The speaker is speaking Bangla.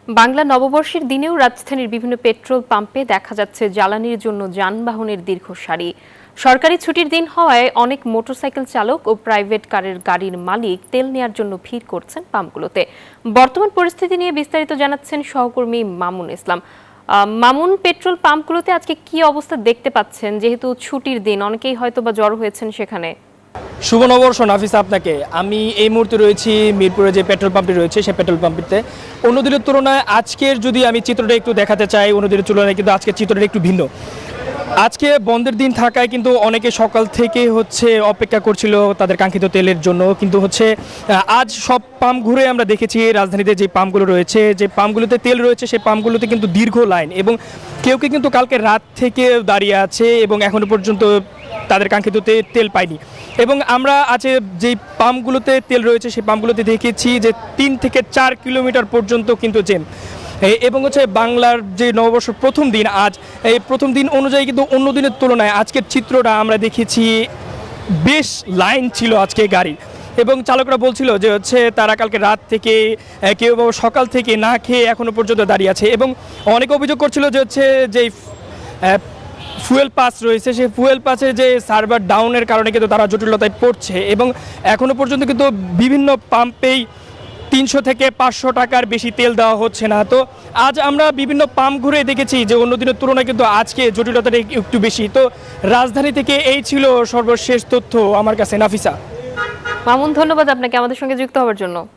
বাংলা নববর্ষের দিনেও রাজধানীর বিভিন্ন পেট্রোল পাম্পে দেখা যাচ্ছে জ্বালানির জন্য যানবাহনের দীর্ঘ সারি। সরকারি ছুটির দিন হওয়ায় অনেক মোটরসাইকেল চালক ও প্রাইভেট গাড়ির মালিক তেল নেয়ার জন্য ভিড় করছেন পাম্পগুলোতে। বর্তমান পরিস্থিতি নিয়ে বিস্তারিত জানাচ্ছেন সহকর্মী মামুন ইসলাম। মামুন, পেট্রোল পাম্পগুলোতে আজকে কি অবস্থা দেখতে পাচ্ছেন? যেহেতু ছুটির দিন, অনেকেই হয়তো বা জড়ো হয়েছেন সেখানে। শুভ নববর্ষ নাফিসা আপনাকে। আমি এই মুহূর্তে রয়েছি মিরপুরে যে পেট্রোল পাম্পটি রয়েছে সেই পেট্রোল পাম্পটিতে। অন্য দিনের তুলনায় আজকের যদি আমি চিত্রটা একটু দেখাতে চাই, অন্য দিনের তুলনায় কিন্তু আজকের চিত্রটা একটু ভিন্ন। আজকে বন্ধের দিন থাকায় কিন্তু অনেকে সকাল থেকে অপেক্ষা করছিল তাদের কাঙ্ক্ষিত তেলের জন্য, কিন্তু আজ সব পাম্প ঘুরে আমরা দেখেছি রাজধানীতে যে পাম্পগুলো রয়েছে, যে পাম্পগুলোতে তেল রয়েছে সেই পাম্পগুলোতে কিন্তু দীর্ঘ লাইন, এবং কেউ কিন্তু কালকে রাত থেকে দাঁড়িয়ে আছে এবং এখনো পর্যন্ত তাদের কাঙ্ক্ষিত তেল পায়নি। এবং আমরা আজ যেই পাম্পগুলোতে তেল রয়েছে সেই পাম্পগুলোতে দেখেছি যে 3 থেকে 4 কিলোমিটার পর্যন্ত কিন্তু জ্যাম। এবং বাংলার যে নববর্ষ প্রথম দিন, আজ এই প্রথম দিন অনুযায়ী কিন্তু অন্য দিনের তুলনায় আজকের চিত্রটা আমরা দেখেছি বেশ লাইন ছিল আজকে গাড়ি, এবং চালকরা বলছিল যে তারা কালকে রাত থেকে কেউ সকাল থেকে না খেয়ে এখনো পর্যন্ত দাঁড়িয়ে আছে। এবং অনেকে অভিযোগ করছিল যে যে ফুয়েল পাস রয়েছে সেই ফুয়েল পাসের যে সার্ভার ডাউনের কারণে কিন্তু তারা জটিলতায় পড়ছে, এবং এখনো পর্যন্ত কিন্তু বিভিন্ন পাম্পেই 300 থেকে 500 টাকার বেশি তেল দেওয়া হচ্ছে না। তো আজ আমরা বিভিন্ন পাম্প ঘুরে দেখেছি যে অন্য দিনের তুলনায় কিন্তু আজকে জটিলতাটা একটু বেশি। তো রাজধানী থেকে এই ছিল সর্বশেষ তথ্য আমার কাছে, নাফিসা। মামুন, ধন্যবাদ আপনাকে আমাদের সঙ্গে যুক্ত হওয়ার জন্য।